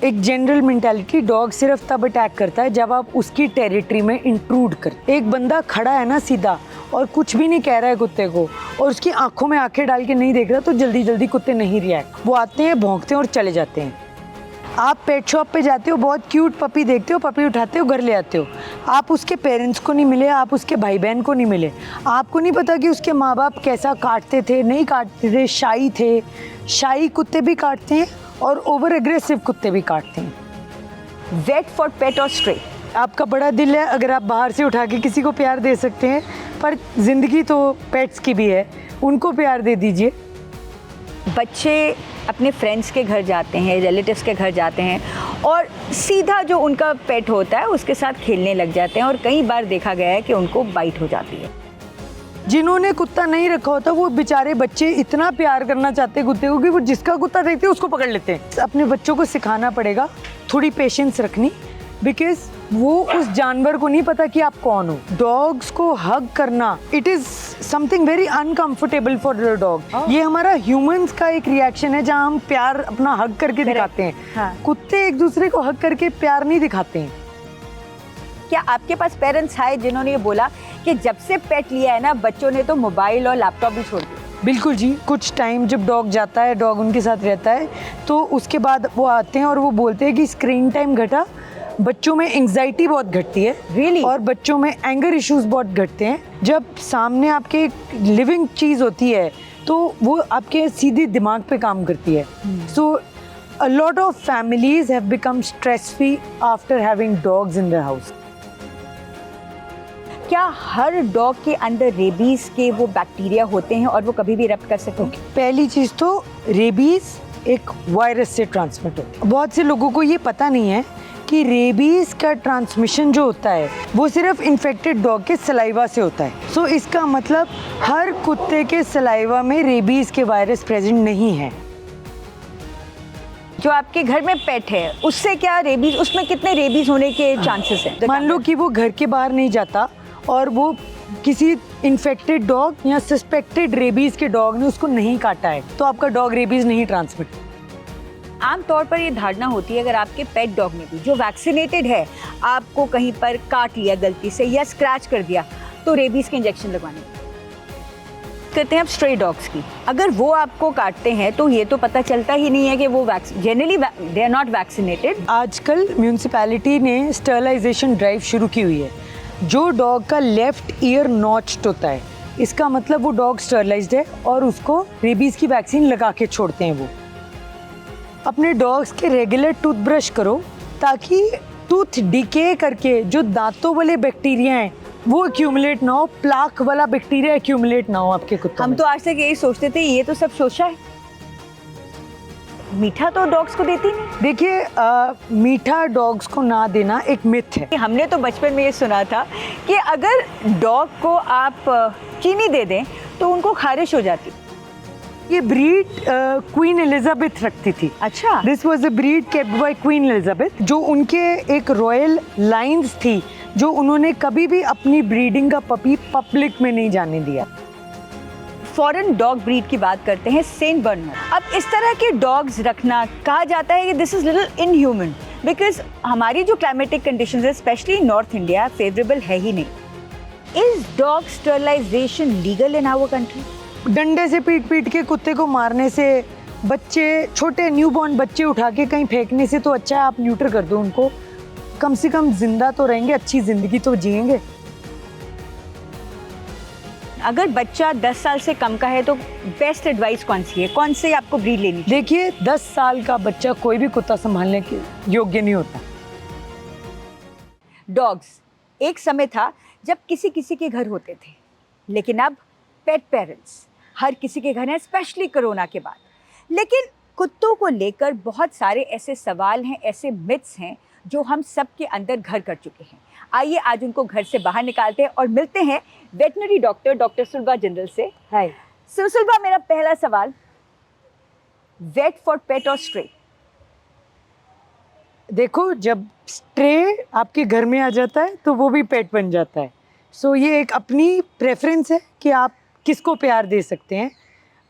एक general mentality, dog सिर्फ तब अटैक करता है जब आप उसकी टेरिटरी में इंट्रूड कर। एक बंदा खड़ा है ना सीधा और कुछ भी नहीं कह रहा है कुत्ते को और उसकी आंखों में आंखें डाल के नहीं देख रहा, तो जल्दी जल्दी कुत्ते नहीं रिएक्ट, वो आते हैं, भौंकते हैं और चले जाते हैं। आप पेट शॉप पे जाते हो, बहुत क्यूट पपी देखते हो, पपी उठाते हो, घर ले आते हो, आप उसके पेरेंट्स को नहीं मिले, आप उसके भाई बहन को नहीं मिले, आपको नहीं पता कि उसके माँ बाप कैसा काटते थे, नहीं काटते थे, शाई थे। शाई कुत्ते भी काटते हैं और ओवर एग्रेसिव कुत्ते भी काटते हैं। वेट फॉर पेट और स्ट्रे। आपका बड़ा दिल है, अगर आप बाहर से उठा के किसी को प्यार दे सकते हैं, पर जिंदगी तो पेट्स की भी है, उनको प्यार दे दीजिए। बच्चे अपने फ्रेंड्स के घर जाते हैं, रिलेटिव्स के घर जाते हैं और सीधा जो उनका पेट होता है उसके साथ खेलने लग जाते हैं और कई बार देखा गया है कि उनको बाइट हो जाती है। जिन्होंने कुत्ता नहीं रखा होता वो बेचारे बच्चे इतना प्यार करना चाहते हैं कुत्ते को कि वो जिसका कुत्ता देखते हैं उसको पकड़ लेते हैं। अपने बच्चों को सिखाना पड़ेगा थोड़ी पेशेंस रखनी, बिकॉज वो उस जानवर को नहीं पता कि आप कौन हो। डॉग्स को हग करना, it is something very uncomfortable for the dog. ये हमारा ह्यूमंस का एक रिएक्शन है जहाँ हम प्यार अपना हग करके दिखाते हैं। हाँ। कुत्ते एक दूसरे को हग करके प्यार नहीं दिखाते हैं। क्या आपके पास पेरेंट्स आए जिन्होंने ये बोला कि जब से पेट लिया है ना बच्चों ने तो मोबाइल और लैपटॉप भी छोड़ दिया? बिल्कुल जी, कुछ टाइम जब डॉग जाता है, डॉग उनके साथ रहता है, तो उसके बाद वो आते हैं और वो बोलते हैं कि स्क्रीन टाइम घटा, बच्चों में एंग्जाइटी बहुत घटती है। Really? और बच्चों में एंगर इश्यूज बहुत घटते हैं। जब सामने आपके एक लिविंग चीज़ होती है तो वो आपके सीधे दिमाग पे काम करती है। So a lot of families have become stress free after having dogs in their house. क्या हर डॉग के अंदर रेबीज के वो बैक्टीरिया होते हैं और वो कभी भी रब्ट कर सकते हैं? पहली चीज़ तो रेबीज एक वायरस से ट्रांसमिट होता है। बहुत से लोगों को ये पता नहीं है कि रेबीज का ट्रांसमिशन जो होता है वो सिर्फ इन्फेक्टेड डॉग के सलाइवा से होता है। सो इसका मतलब हर कुत्ते के सलाइवा में रेबीज के वायरस प्रेजेंट नहीं है। जो आपके घर में पेट है उससे क्या रेबीज, उसमें कितने रेबीज होने के चांसेस हैं? मान लो कि वो घर के बाहर नहीं जाता और वो किसी इन्फेक्टेड डॉग या सस्पेक्टेड रेबीज के डॉग ने उसको नहीं काटा है, तो आपका डॉग रेबीज नहीं ट्रांसमिट। आमतौर पर ये धारणा होती है अगर आपके पेट डॉग ने भी जो वैक्सीनेटेड है आपको कहीं पर काट लिया गलती से या स्क्रैच कर दिया तो रेबीज के इंजेक्शन लगवाने करते हैं। अब स्ट्रे डॉग्स की अगर वो आपको काटते हैं तो ये तो पता चलता ही नहीं है कि वो generally they are not vaccinated. आजकल म्यूनिसिपैलिटी ने स्टरलाइजेशन ड्राइव शुरू की हुई है। जो डॉग का लेफ्ट ईयर नॉच्ड होता है, इसका मतलब वो डॉग स्टरलाइज्ड है और उसको रेबीज की वैक्सीन लगा के छोड़ते हैं। वो अपने डॉग्स के रेगुलर टूथब्रश करो ताकि टूथ डिके करके जो दांतों वाले बैक्टीरिया हैं वो एक्यूमुलेट ना हो, प्लाक वाला बैक्टीरिया एक्यूमुलेट ना हो आपके कुत्तों हम में। तो आज तक यही सोचते थे ये तो सब शोषा है। मीठा तो डॉग्स को देती नहीं। देखिए, मीठा डॉग्स को ना देना एक मिथ है। हमने तो बचपन में ये सुना था कि अगर डॉग को आप चीनी दे दें तो उनको खारिश हो जाती। ये ब्रीड क्वीन एलिजाबेथ रखती थी। अच्छा। This was a breed kept bye queen Elizabeth, जो उनके एक रॉयल लाइन्स थी जो उन्होंने कभी भी अपनी ब्रीडिंग का पपी पब्लिक में नहीं जाने दिया। फॉरेन डॉग ब्रीड की बात करते हैं, सेंट बर्नार्ड। अब इस तरह के डॉग्स रखना कहा जाता है कि this is little inhuman because हमारी जो क्लाइमेटिक कंडीशंस है स्पेशली नॉर्थ इंडिया फेवरेबल है ही नहीं। Is dog sterilization legal in our country? डंडे से पीट पीट के कुत्ते को मारने से, बच्चे, छोटे न्यूबॉर्न बच्चे उठा के कहीं फेंकने से तो अच्छा है आप न्यूटर कर दो उनको। कम से कम जिंदा तो रहेंगे, अच्छी जिंदगी तो जिएंगे। अगर बच्चा 10 साल से कम का है तो बेस्ट एडवाइस कौन सी है, कौन से आपको ब्रीड लेनी चाहिए? देखिए, 10 साल का बच्चा कोई भी कुत्ता संभालने के योग्य नहीं होता। डॉग्स एक समय था जब किसी किसी के घर होते थे, लेकिन अब पेट पेरेंट्स हर किसी के घर हैं, स्पेशली कोरोना के बाद। लेकिन कुत्तों को लेकर बहुत सारे ऐसे सवाल हैं, ऐसे मिथ्स हैं जो हम सब के अंदर घर कर चुके हैं। आइए आज उनको घर से बाहर निकालते हैं और मिलते हैं वेटनरी डॉक्टर सुलभा जिंदल से। हाय सुलभा, मेरा पहला सवाल, वेट फॉर पेट और स्ट्रे? देखो, जब स्ट्रे आपके घर में आ जाता है तो वो भी पेट बन जाता है। सो ये एक अपनी प्रेफरेंस है कि आप किसको प्यार दे सकते हैं।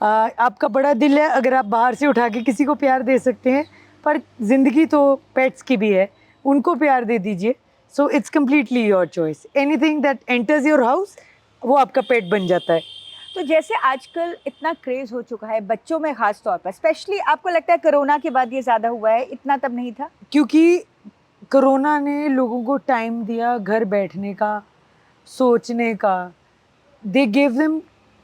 आपका बड़ा दिल है, अगर आप बाहर से उठा के किसी को प्यार दे सकते हैं पर जिंदगी तो पेट्स की भी है, उनको प्यार दे दीजिए. So it's completely your choice. Anything that enters your house वो आपका पेट बन जाता है. तो जैसे आजकल इतना क्रेज हो चुका है बच्चों में खास तौर पर, स्पेशली आपको लगता है कोरोना के बाद ये ज़्यादा हुआ है, इतना तब नहीं था? क्योंकि कोरोना ने लोगों को टाइम दिया घर बैठने का, सोचने का. दे गिव देम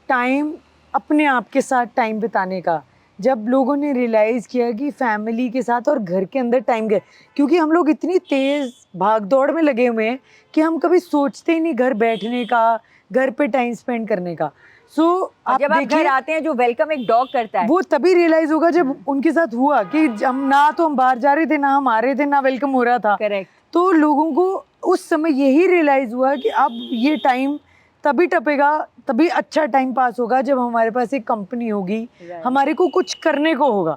टाइम अपने आप के साथ टाइम बिताने का. जब लोगों ने रियलाइज़ किया कि फैमिली के साथ और घर के अंदर टाइम गए, क्योंकि हम लोग इतनी तेज़ भाग दौड़ में लगे हुए हैं कि हम कभी सोचते ही नहीं घर बैठने का, घर पे टाइम स्पेंड करने का. सो आप जब आप घर देखिए, आते हैं जो वेलकम एक डॉग करता है, वो तभी रियलाइज़ होगा जब उनके साथ हुआ कि हम ना तो हम बाहर जा रहे थे, ना हम आ रहे थे, ना वेलकम हो रहा था. करेक्ट. तो लोगों को उस समय यही रियलाइज़ हुआ कि अब ये टाइम तभी टपेगा, तभी अच्छा टाइम पास होगा जब हमारे पास एक कंपनी होगी, Right. हमारे को कुछ करने को होगा.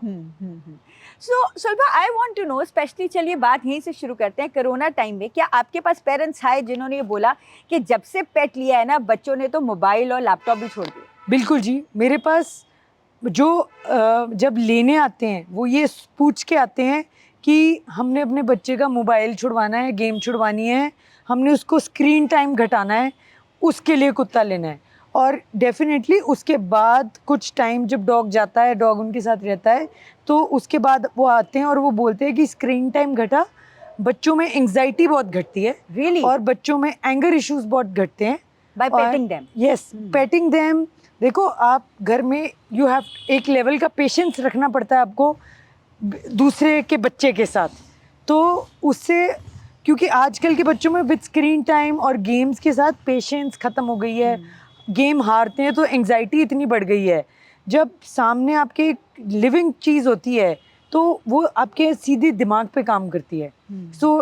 So Sulabha, I want to know, specially चलिए बात यहीं से शुरू करते हैं. कोरोना टाइम में क्या आपके पास पेरेंट्स आए जिन्होंने ये बोला कि जब से पेट लिया है ना बच्चों ने तो मोबाइल और लैपटॉप भी छोड़ दिए? बिल्कुल जी, मेरे पास जो जब लेने आते हैं वो ये पूछ के आते हैं कि हमने अपने बच्चे का मोबाइल छुड़वाना है, गेम छुड़वानी है, हमने उसको स्क्रीन टाइम घटाना है, उसके लिए कुत्ता लेना है. और डेफिनेटली उसके बाद कुछ टाइम जब डॉग जाता है, डॉग उनके साथ रहता है, तो उसके बाद वो आते हैं और वो बोलते हैं कि स्क्रीन टाइम घटा, बच्चों में एंग्जाइटी बहुत घटती है. Really? और बच्चों में एंगर इश्यूज बहुत घटते हैं. By petting them? Yes, painting them. देखो, आप घर में यू हैव एक लेवल का पेशेंस रखना पड़ता है आपको दूसरे के बच्चे के साथ. तो उससे, क्योंकि आजकल के बच्चों में विद स्क्रीन टाइम और गेम्स के साथ पेशेंस ख़त्म हो गई है. गेम हारते हैं तो एंग्जाइटी इतनी बढ़ गई है. जब सामने आपके लिविंग चीज़ होती है तो वो आपके सीधे दिमाग पे काम करती है. So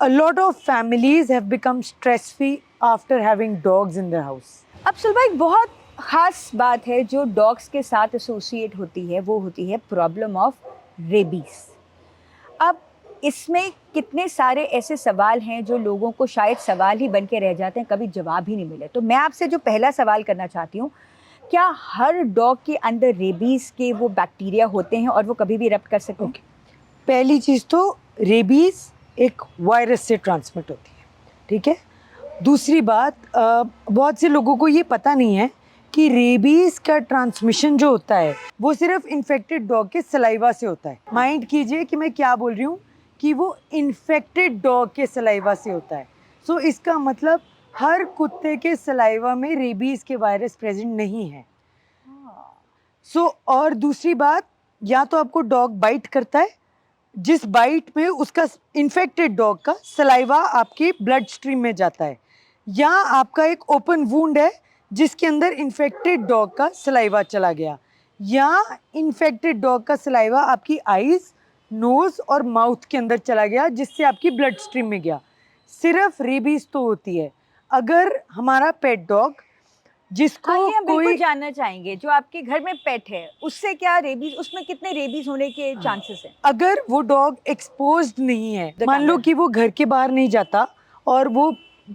a lot of families have become stress free after having dogs in their house. अब सुलभा, एक बहुत खास बात है जो डॉग्स के साथ एसोसिएट होती है, वो होती है प्रॉब्लम ऑफ रेबीज. अब इसमें कितने सारे ऐसे सवाल हैं जो लोगों को शायद सवाल ही बन के रह जाते हैं, कभी जवाब ही नहीं मिले. तो मैं आपसे जो पहला सवाल करना चाहती हूँ, क्या हर डॉग के अंदर रेबीज के वो बैक्टीरिया होते हैं और वो कभी भी रप्ट कर सकते हैं? पहली चीज़ तो रेबीज एक वायरस से ट्रांसमिट होती है, ठीक है. दूसरी बात, बहुत से लोगों को ये पता नहीं है कि रेबीज का ट्रांसमिशन जो होता है वो सिर्फ इन्फेक्टेड डॉग के सलाइवा से होता है. माइंड कीजिए कि मैं क्या बोल रही हूँ, कि वो इन्फेक्टेड डॉग के सलाइवा से होता है. सो इसका मतलब हर कुत्ते के सलाइवा में रेबीज के वायरस प्रेजेंट नहीं है. और दूसरी बात, या तो आपको डॉग बाइट करता है, जिस बाइट में उसका इन्फेक्टेड डॉग का सलाइवा आपके ब्लड स्ट्रीम में जाता है, या आपका एक ओपन वुंड है जिसके अंदर इन्फेक्टेड डॉग का सलाइवा चला गया, या इन्फेक्टेड डॉग का सलाइवा आपकी आईज, नोज और माउथ के अंदर चला गया जिससे आपकी ब्लड स्ट्रीम में गया. सिर्फ रेबीज तो होती है. अगर हमारा पेट डॉग जिसको हम बिल्कुल कोई जानना चाहेंगे, जो आपके घर में पेट है उससे क्या रेबीज, उसमें कितने रेबीज होने के चांसेस हैं? अगर वो डॉग एक्सपोज्ड नहीं है, मान लो camera. कि वो घर के बाहर नहीं जाता और वो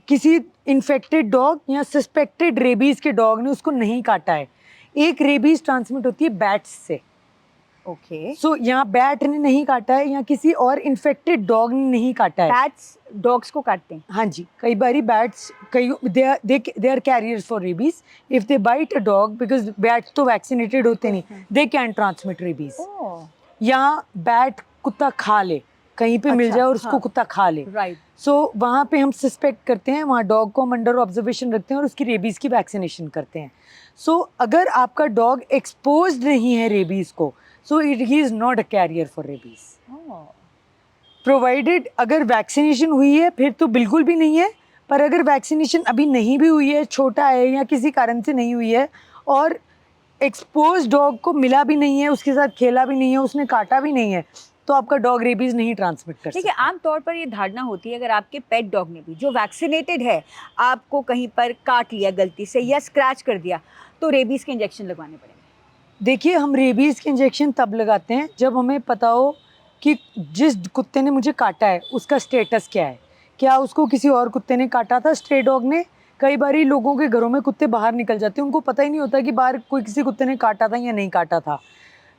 किसी इन्फेक्टेड डॉग या सस्पेक्टेड रेबीज के डॉग ने उसको नहीं काटा है. एक रेबीज ट्रांसमिट होती है बैट्स से. ओके. सो यहाँ बैट ने नहीं काटा है या किसी और इन्फेक्टेड डॉग ने नहीं काटा है. बैट्स डॉग्स को काटते हैं? हाँ जी, कई बारी बैट्स, कई they are carriers for rabies. If they bite a dog, because bats तो वैक्सीनेटेड होते नहीं, दे कैन ट्रांसमिट रेबीज. या बैट कुत्ता खा ले, कहीं पे मिल अच्छा, जाए और उसको हाँ. कुत्ता खा ले. राइट. सो वहाँ पे हम सस्पेक्ट करते हैं, वहाँ डॉग को हम अंडर ऑब्जर्वेशन रखते हैं और उसकी रेबीज़ की वैक्सीनेशन करते हैं. सो अगर आपका डॉग एक्सपोज्ड नहीं है रेबीज़ को, so he is not a carrier for rabies. Provided अगर वैक्सीनेशन हुई है फिर तो बिल्कुल भी नहीं है. पर अगर वैक्सीनेशन अभी नहीं भी हुई है, छोटा है या किसी कारण से नहीं हुई है, और एक्सपोज डॉग को मिला भी नहीं है, उसके साथ खेला भी नहीं है, उसने काटा भी नहीं है, तो आपका डॉग रेबीज नहीं ट्रांसमिट कर देखिए, सकता. आमतौर पर ये धारणा होती है अगर आपके पेट डॉग ने भी, जो वैक्सीनेटेड है, आपको कहीं पर काट लिया गलती से या स्क्रैच कर दिया, तो रेबीज के इंजेक्शन लगवाने पड़ेंगे. देखिए, हम रेबीज़ के इंजेक्शन तब लगाते हैं जब हमें पता हो कि जिस कुत्ते ने मुझे काटा है उसका स्टेटस क्या है. क्या उसको किसी और कुत्ते ने काटा था, स्ट्रे डॉग ने. कई बारी लोगों के घरों में कुत्ते बाहर निकल जाते हैं, उनको पता ही नहीं होता कि बाहर कोई किसी कुत्ते ने काटा था या नहीं काटा था.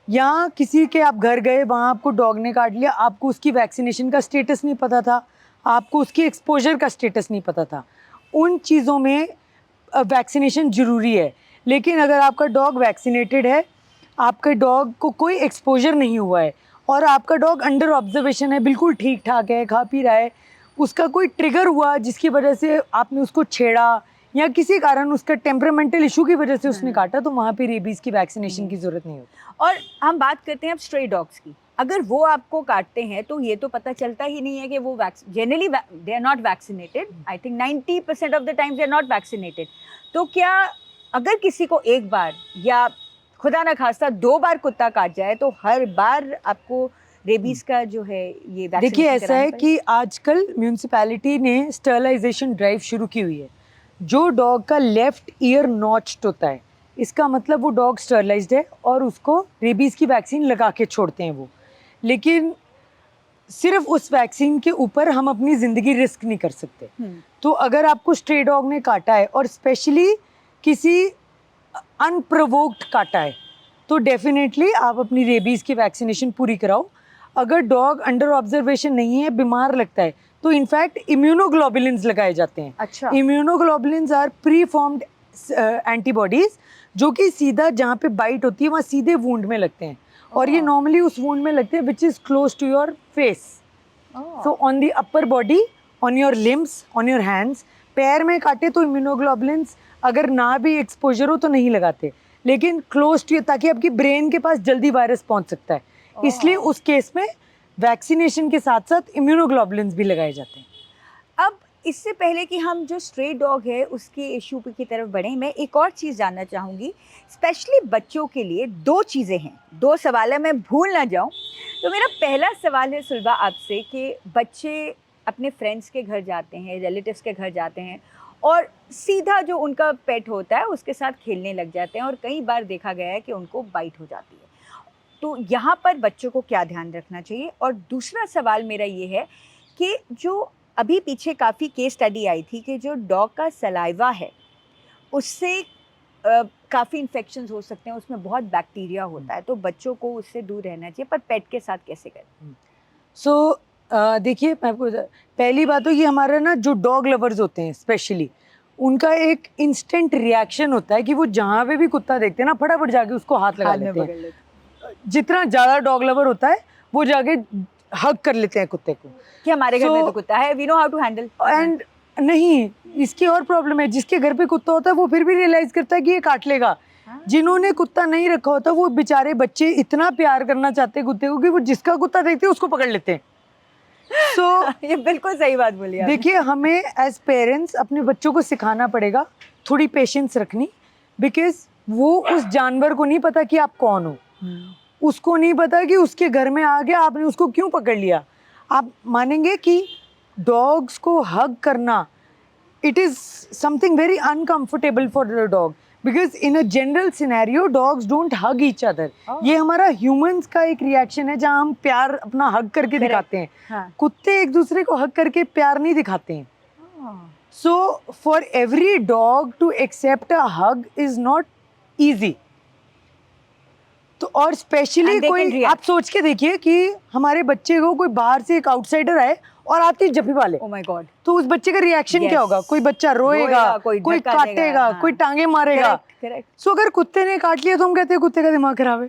या किसी के आप घर गए, वहाँ आपको डॉग ने काट लिया, आपको उसकी वैक्सीनेशन का स्टेटस नहीं पता था, आपको उसकी एक्सपोजर का स्टेटस नहीं पता था। उन चीज़ों में वैक्सीनेशन ज़रूरी है। लेकिन अगर आपका डॉग वैक्सीनेटेड है, आपके डॉग को कोई एक्सपोजर नहीं हुआ है और आपका डॉग अंडर ऑब्जर्वेशन है, बिल्कुल ठीक ठाक है, खा पी रहा है, उसका कोई ट्रिगर हुआ जिसकी वजह से आपने उसको छेड़ा या किसी कारण उसका टेम्परामेंटल इशू की वजह से उसने काटा, तो वहाँ पे रेबीज़ की वैक्सीनेशन की ज़रूरत नहीं होती। और हम बात करते हैं अब स्ट्रे डॉग्स की। अगर वो आपको काटते हैं तो ये तो पता चलता ही नहीं है कि वो generally they are not vaccinated. I think 90% of the times they are not vaccinated. तो क्या अगर किसी को एक बार या खुदा ना खास्ता 2 बार कुत्ता काट जाए तो हर बार आपको रेबीज का जो है ये देखिए, वैक्सीनेशन ऐसा है कि आजकल म्यूनिसिपैलिटी ने स्टरलाइजेशन ड्राइव शुरू की हुई है। जो डॉग का लेफ्ट ईयर नॉच्ड होता है, इसका मतलब वो डॉग स्टरलाइज्ड है और उसको रेबीज़ की वैक्सीन लगा के छोड़ते हैं वो। लेकिन सिर्फ उस वैक्सीन के ऊपर हम अपनी ज़िंदगी रिस्क नहीं कर सकते। तो अगर आपको स्ट्रे डॉग ने काटा है और स्पेशली किसी अनप्रोवोक्ड काटा है, तो डेफिनेटली आप अपनी रेबीज़ की वैक्सीनेशन पूरी कराओ। अगर डॉग अंडर ऑब्जर्वेशन नहीं है, बीमार लगता है, तो इनफैक्ट इम्यूनोग्लोबुलिन्स लगाए जाते हैं। अच्छा। Immunoglobulins are preformed antibodies जो कि सीधा जहाँ पे बाइट होती है वहाँ सीधे वूंड में लगते हैं और ये नॉर्मली उस वूंड में लगते हैं which is close to your face. So on the upper body, on your limbs, on your hands. पैर में काटे तो इम्यूनोग्लोबुलिन्स अगर ना भी एक्सपोजर हो तो नहीं लगाते, लेकिन क्लोज टू, ताकि आपकी ब्रेन के पास जल्दी वायरस पहुंच सकता है, इसलिए उस केस में वैक्सीनेशन के साथ साथ इम्यूनोग्लोबुलिन्स भी लगाए जाते हैं। अब इससे पहले कि हम जो स्ट्रे डॉग है उसके इशू की तरफ बढ़ें, मैं एक और चीज़ जानना चाहूँगी। स्पेशली बच्चों के लिए 2 चीज़ें हैं, 2 सवाल है, मैं भूल ना जाऊँ। तो मेरा पहला सवाल है सुलभा आपसे कि बच्चे अपने फ्रेंड्स के घर जाते हैं, रिलेटिव्स के घर जाते हैं और सीधा जो उनका पेट होता है उसके साथ खेलने लग जाते हैं और कई बार देखा गया है कि उनको बाइट हो जाती है। तो यहाँ पर बच्चों को क्या ध्यान रखना चाहिए? और दूसरा सवाल मेरा ये है कि जो अभी पीछे काफ़ी केस स्टडी आई थी कि जो डॉग का सलाइवा है उससे काफ़ी इन्फेक्शंस हो सकते हैं, उसमें बहुत बैक्टीरिया होता है, तो बच्चों को उससे दूर रहना चाहिए, पर पेट के साथ कैसे करें? सो देखिए, मैं आपको पहली बात तो ये, हमारा ना जो डॉग लवर्स होते हैं स्पेशली, उनका एक इंस्टेंट रिएक्शन होता है कि वो जहाँ पे भी कुत्ता देखते हैं ना, फटाफट जाके उसको हाथ लगा लेते हैं। जितना ज़्यादा डॉग लवर होता है वो जाके हग कर लेते हैं कुत्ते को कि हमारे घर में तो कुत्ता है, we know how to handle. And नहीं, इसकी और प्रॉब्लम है, जिसके घर पे कुत्ता होता है वो फिर भी रियलाइज करता है कि ये काट लेगा। जिन्होंने कुत्ता नहीं रखा होता वो बेचारे बच्चे इतना प्यार करना चाहते हैं कुत्ते को कि वो जिसका कुत्ता देखते हैं उसको पकड़ लेते हैं। ये बिल्कुल सही बात बोली आपने। देखिए, हमें एज पेरेंट्स अपने बच्चों को सिखाना पड़ेगा थोड़ी पेशेंस रखनी, बिकॉज वो उस जानवर को नहीं पता कि आप कौन हो, उसको नहीं पता कि उसके घर में आ गया, आपने उसको क्यों पकड़ लिया। आप मानेंगे कि डॉग्स को हग करना, it is something very uncomfortable for the dog, because in a general scenario dogs don't hug each other. ये हमारा ह्यूमंस का एक रिएक्शन है जहाँ हम प्यार अपना हग करके दिखाते हैं। कुत्ते एक दूसरे को हग करके प्यार नहीं दिखाते हैं। So for every dog to accept a hug is not easy. तो और स्पेशली कोई, आप सोच के देखिए कि हमारे बच्चे को कोई बाहर से एक आउटसाइडर आए और आती जप्पी वाले, oh my God, तो उस बच्चे का रिएक्शन क्या होगा? कोई बच्चा रोएगा, कोई काटेगा, कोई टांगे मारेगा। सो अगर कुत्ते ने काट लिया तो हम कहते हैं कुत्ते का दिमाग खराब है।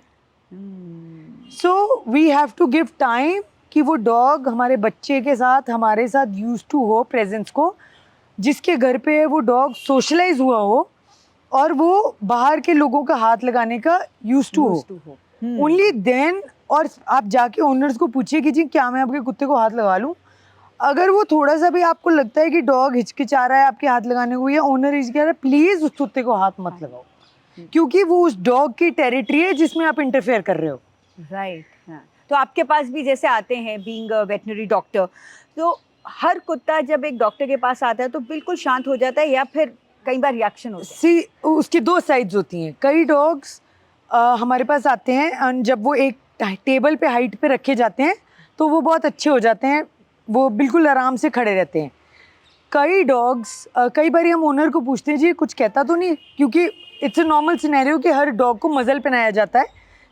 So we have to give time कि वो डॉग हमारे बच्चे के साथ, हमारे साथ यूज टू हो प्रेजेंस को, जिसके घर पे है वो डॉग सोशलाइज हुआ हो और वो बाहर के लोगों का हाथ लगाने का यूज टू हो। ओनली देन, और आप जाके ओनर्स को पूछिए कि जी क्या मैं आपके कुत्ते को हाथ लगा लूं। अगर वो थोड़ा सा भी आपको लगता है कि डॉग हिचकिचा रहा है आपके हाथ लगाने को या ओनर हिचकिचा रहा है, प्लीज उस कुत्ते को हाथ मत लगाओ, क्योंकि वो उस डॉग की टेरिटरी है जिसमें आप इंटरफेयर कर रहे हो। राइट। तो आपके पास भी जैसे आते हैं बीइंग अ वेटनरी डॉक्टर, तो हर कुत्ता जब एक डॉक्टर के पास आता है तो बिल्कुल शांत हो जाता है या फिर कई बार रिएक्शन होता है? सी, उसकी 2 साइड्स होती हैं। कई डॉग्स हमारे पास आते हैं और जब वो एक टेबल पे हाइट पे रखे जाते हैं तो वो बहुत अच्छे हो जाते हैं, वो बिल्कुल आराम से खड़े रहते हैं। कई डॉग्स, कई बार हम ओनर को पूछते हैं जी कुछ कहता तो नहीं, क्योंकि इट्स अ नॉर्मल सिनेरियो कि हर डॉग को मजल पहनाया जाता है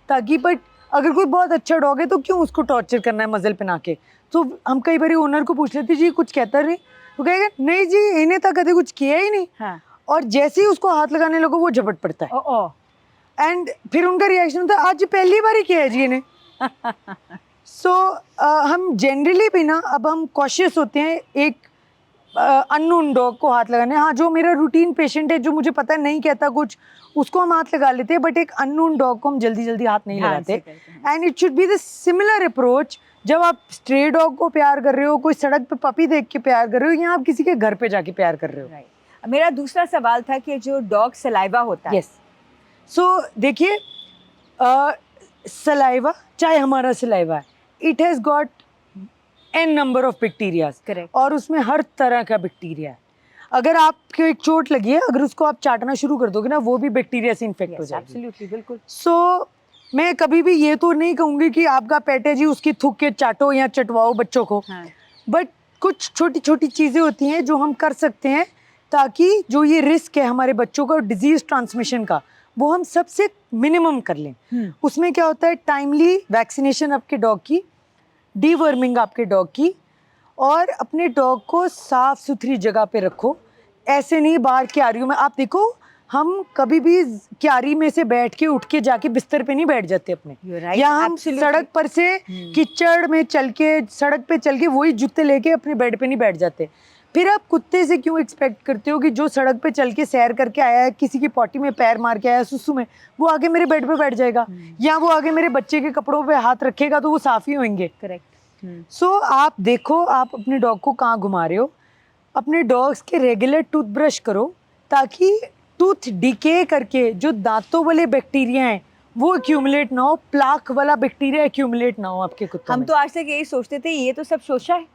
ताकि, बट अगर कोई बहुत अच्छा डॉग है तो क्यों उसको टॉर्चर करना है मजल पहना के। तो हम कई बार ओनर को पूछ लेते जी कुछ कहता नहीं, तो कहेगा नहीं जी इन्हें तो कभी कुछ किया ही नहीं। हाँ। और जैसे ही उसको हाथ लगाने लगो वो झपट पड़ता है। ओ एंड फिर उनका रिएक्शन होता है आज पहली बार ही किया है जी इन्हें। सो हम जनरली भी ना अब हम कॉशियस होते हैं एक अननोन डॉग को हाथ लगाने। हाँ जो मेरा रूटीन पेशेंट है जो मुझे पता है नहीं कहता कुछ उसको हम हाथ लगा लेते हैं, बट एक अननोन डॉग को हम जल्दी जल्दी हाथ नहीं ध्यान लगाते। से करते हैं। And it should be the similar approach जब आप स्ट्रे डॉग को प्यार कर रहे हो, कोई सड़क पे पपी देख के प्यार कर रहे हो, या आप किसी के घर पे जाके प्यार कर रहे हो। राइट। मेरा दूसरा सवाल था कि जो डॉग सलाइवा होता है। यस सो देखिए सलाइवा चाहे हमारा सलाइवा है, it has got an number of bacterias. Correct. और उसमें हर तरह का बैक्टीरिया है। अगर आपको एक चोट लगी है, अगर उसको आप चाटना शुरू कर दोगे ना वो भी बैक्टीरिया से इन्फेक्ट हो जाएगी। एब्सोल्युटली, बिल्कुल। सो मैं कभी भी ये तो नहीं कहूंगी कि आपका पेट है जी उसकी थूक के चाटो या चटवाओ बच्चों को। हाँ। बट कुछ छोटी छोटी चीज़ें होती हैं जो हम कर सकते हैं ताकि जो ये रिस्क है हमारे बच्चों का डिजीज ट्रांसमिशन का वो हम सबसे मिनिमम कर लें। उसमें क्या होता है टाइमली वैक्सीनेशन आपके डॉग की, डीवर्मिंग आपके डॉग की, और अपने डॉग को साफ सुथरी जगह पे रखो। ऐसे नहीं बाहर क्यारियों में। आप देखो हम कभी भी क्यारी में से बैठ के उठ के जाके बिस्तर पे नहीं बैठ जाते अपने। You're right, या हम absolutely. सड़क पर से कीचड़ में चल के सड़क पे चल के वही जूते लेके अपने बेड पे नहीं बैठ जाते। फिर आप कुत्ते से क्यों एक्सपेक्ट करते हो कि जो सड़क पे चल के सैर करके आया है, किसी की पॉटी में पैर मार के आया है सुसु में, वो आगे मेरे बेड पे बैठ जाएगा, या वो आगे मेरे बच्चे के कपड़ों पे हाथ रखेगा तो वो साफ ही होंगे। करेक्ट। सो आप देखो आप अपने डॉग को कहाँ घुमा रहे हो। अपने डॉग्स के रेगुलर टूथब्रश करो ताकि टूथ डिके करके जो दांतों वाले बैक्टीरिया हैं वो एक्यूमुलेट ना हो, प्लाक वाला बैक्टीरिया एक्यूमुलेट ना हो आपके कुत्तों हम में। तो आज तक यही सोचते थे ये तो सब शोशा है,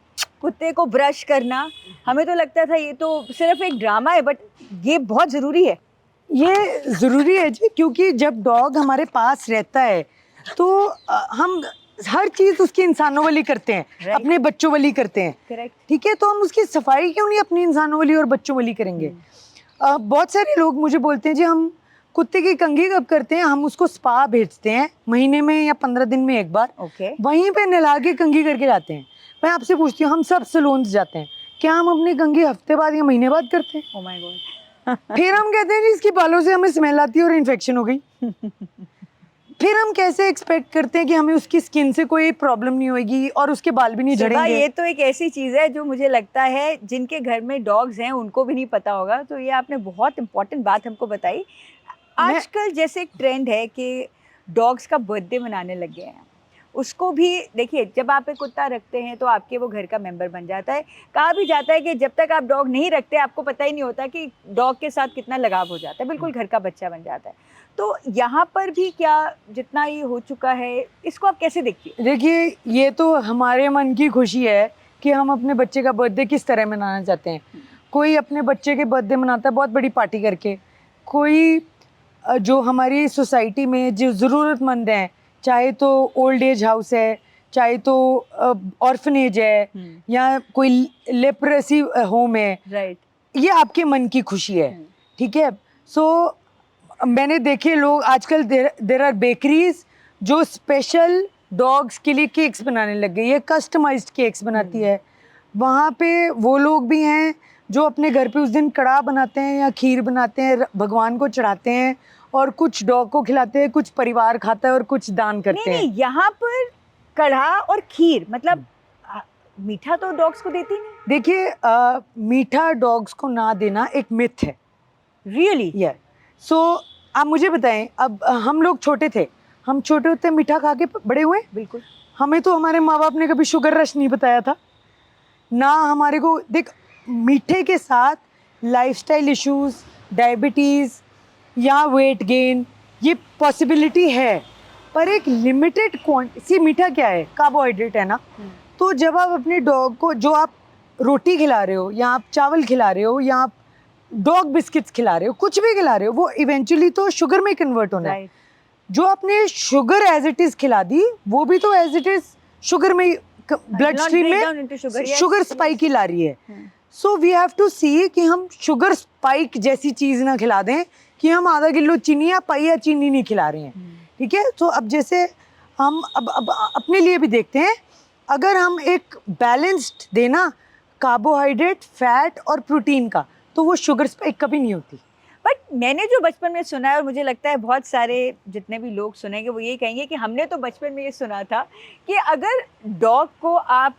कुत्ते को ब्रश करना। हमें तो लगता था ये तो सिर्फ एक ड्रामा है, बट ये बहुत ज़रूरी है। ये ज़रूरी है जी, क्योंकि जब डॉग हमारे पास रहता है तो हम हर चीज़ उसकी इंसानों वाली करते हैं। Right. अपने बच्चों वाली करते हैं। करेक्ट। ठीक है, तो हम उसकी सफाई क्यों नहीं अपनी इंसानों वाली और बच्चों वाली करेंगे। बहुत सारे लोग मुझे बोलते हैं जी हम कुत्ते की कंघी कब करते हैं, हम उसको स्पा भेजते हैं महीने में या 15 दिन में एक बार। ओके। वहीं पे नहला के कंघी करके लाते हैं। मैं आपसे पूछती हूँ हम सब सैलून्स जाते हैं, क्या हम अपनी कंघी हफ्ते बाद या महीने बाद करते हैं? Oh my God. फिर हम कहते हैं जी इसकी बालों से हमें स्मेल आती है और इन्फेक्शन हो गई। फिर हम कैसे एक्सपेक्ट करते हैं कि हमें उसकी स्किन से कोई प्रॉब्लम नहीं होगी और उसके बाल भी नहीं शिवा, झड़ेंगे। ये तो एक ऐसी चीज़ है जो मुझे लगता है जिनके घर में डॉग्स हैं उनको भी नहीं पता होगा। तो ये आपने बहुत इंपॉर्टेंट बात हमको बताई। आजकल जैसे एक ट्रेंड है कि डॉग्स का बर्थडे मनाने लग गए हैं। उसको भी देखिए, जब आप एक कुत्ता रखते हैं तो आपके वो घर का मेंबर बन जाता है। कहा भी जाता है कि जब तक आप डॉग नहीं रखते आपको पता ही नहीं होता कि डॉग के साथ कितना लगाव हो जाता है, बिल्कुल घर का बच्चा बन जाता है। तो यहाँ पर भी क्या जितना ये हो चुका है, इसको आप कैसे देखती हैं? देखिए ये तो हमारे मन की खुशी है कि हम अपने बच्चे का बर्थडे किस तरह मनाना चाहते हैं। कोई अपने बच्चे के बर्थडे मनाता है बहुत बड़ी पार्टी करके, कोई जो हमारी सोसाइटी में जो ज़रूरतमंद हैं, चाहे तो ओल्ड एज हाउस है, चाहे तो ऑर्फनेज है, या कोई लेप्रेसी होम है, राइट। ये आपके मन की खुशी है। ठीक है, सो मैंने देखे लोग आजकल देर आर बेकरीज जो स्पेशल डॉग्स के लिए केक्स बनाने लग गई है, कस्टमाइज्ड केक्स बनाती है। वहाँ पे वो लोग भी हैं जो अपने घर पे उस दिन कड़ाह बनाते हैं या खीर बनाते हैं, भगवान को चढ़ाते हैं, और कुछ डॉग को खिलाते हैं, कुछ परिवार खाता है और कुछ दान करते हैं। नहीं, यहाँ पर कढ़ा और खीर मतलब मीठा तो डॉग्स को देती नहीं। देखिए मीठा डॉग्स को ना देना एक मिथ है। रियली? या सो आप मुझे बताएं, अब हम लोग छोटे थे, हम छोटे होते मीठा खा के बड़े हुए। बिल्कुल। हमें तो हमारे माँ बाप ने कभी शुगर रश नहीं बताया था ना हमारे को। देख, मीठे के साथ लाइफस्टाइल इश्यूज, डायबिटीज़ या वेट गेन, ये पॉसिबिलिटी है, पर एक लिमिटेड क्वांटिटी। मीठा क्या है? कार्बोहाइड्रेट है ना। तो जब आप अपने डॉग को, जो आप रोटी खिला रहे हो या आप चावल खिला रहे हो या आप डॉग बिस्किट्स खिला रहे हो, कुछ भी खिला रहे हो, वो इवेंचुअली तो शुगर में कन्वर्ट होना है। जो आपने शुगर एज इट इज खिला दी, वो भी तो एज इट इज शुगर में, ब्लड स्ट्रीम में शुगर स्पाइक ही ला रही है। सो वी हैव टू सी कि हम शुगर स्पाइक जैसी चीज़ ना खिला दें कि हम आधा किलो चीनी या पाइया चीनी नहीं खिला रहे हैं। ठीक है, तो अब जैसे हम अब अपने लिए भी देखते हैं, अगर हम एक बैलेंस्ड देना कार्बोहाइड्रेट, फैट और प्रोटीन का, तो वो शुगर स्पाइक कभी नहीं होती। बट मैंने जो बचपन में सुना है, और मुझे लगता है बहुत सारे जितने भी लोग सुनेंगे वो यही कहेंगे कि हमने तो बचपन में ये सुना था कि अगर डॉग को आप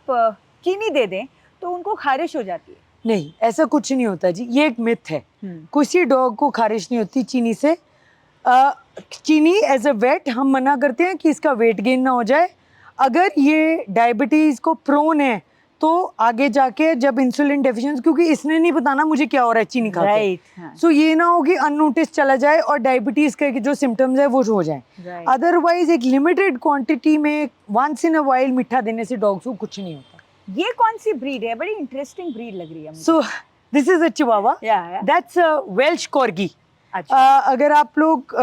चीनी दे दें तो उनको खारिश हो जाती है। नहीं, ऐसा कुछ नहीं होता जी, ये एक मिथ है। किसी डॉग को खारिश नहीं होती चीनी से। चीनी एज अ वेट हम मना करते हैं कि इसका वेट गेन ना हो जाए। अगर ये डायबिटीज़ को प्रोन है तो आगे जाके जब इंसुलिन डेफिशिएंसी, क्योंकि इसने नहीं बताना मुझे क्या हो रहा है चीनी खा के, राइट। सो ये ना हो कि अननोटिस चला जाए और डायबिटीज़ के जो सिम्टम्स है वो हो जाए। अदरवाइज एक लिमिटेड क्वांटिटी में वंस इन अ वाइल मीठा देने से डॉग्स को कुछ नहीं होता। ये कौन सी ब्रीड है? बड़ी इंटरेस्टिंग ब्रीड लग रही है मुझे। So this is a chihuahua, that's a Welsh corgi. अगर आप लोग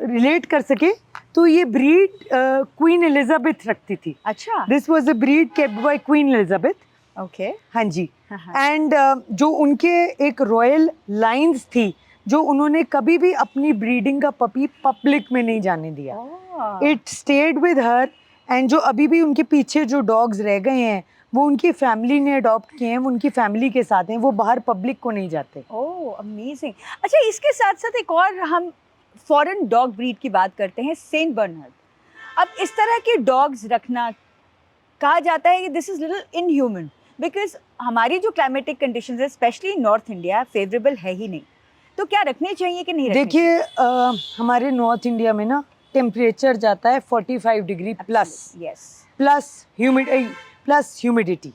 रिलेट कर सके तो ये ब्रीड क्वीन एलिजाबेथ रखती थी। अच्छा। This was a breed kept bye queen Elizabeth. Okay. हाँ जी। एंड जो उनके एक रॉयल लाइन्स थी जो उन्होंने कभी भी अपनी ब्रीडिंग का पपी पब्लिक में नहीं जाने दिया। It stayed with her, and जो अभी भी उनके पीछे जो डॉग्स रह गए हैं वो उनकी फैमिली ने अडॉप्ट किए हैं, वो उनकी फैमिली के साथ हैं, वो बाहर पब्लिक को नहीं जाते। ओह अमेजिंग। अच्छा, इसके साथ साथ एक और हम फॉरेन डॉग ब्रीड की बात करते हैं, सेंट बर्नार्ड। अब इस तरह के डॉग्स रखना, कहा जाता है कि this is little inhuman, because हमारी जो क्लाइमेटिक कंडीशंस है स्पेशली नॉर्थ इंडिया फेवरेबल है ही नहीं। तो क्या रखने चाहिए कि नहीं रखने? देखिए हमारे नॉर्थ इंडिया में ना टेम्परेचर जाता है 45 degree plus, plus humidity,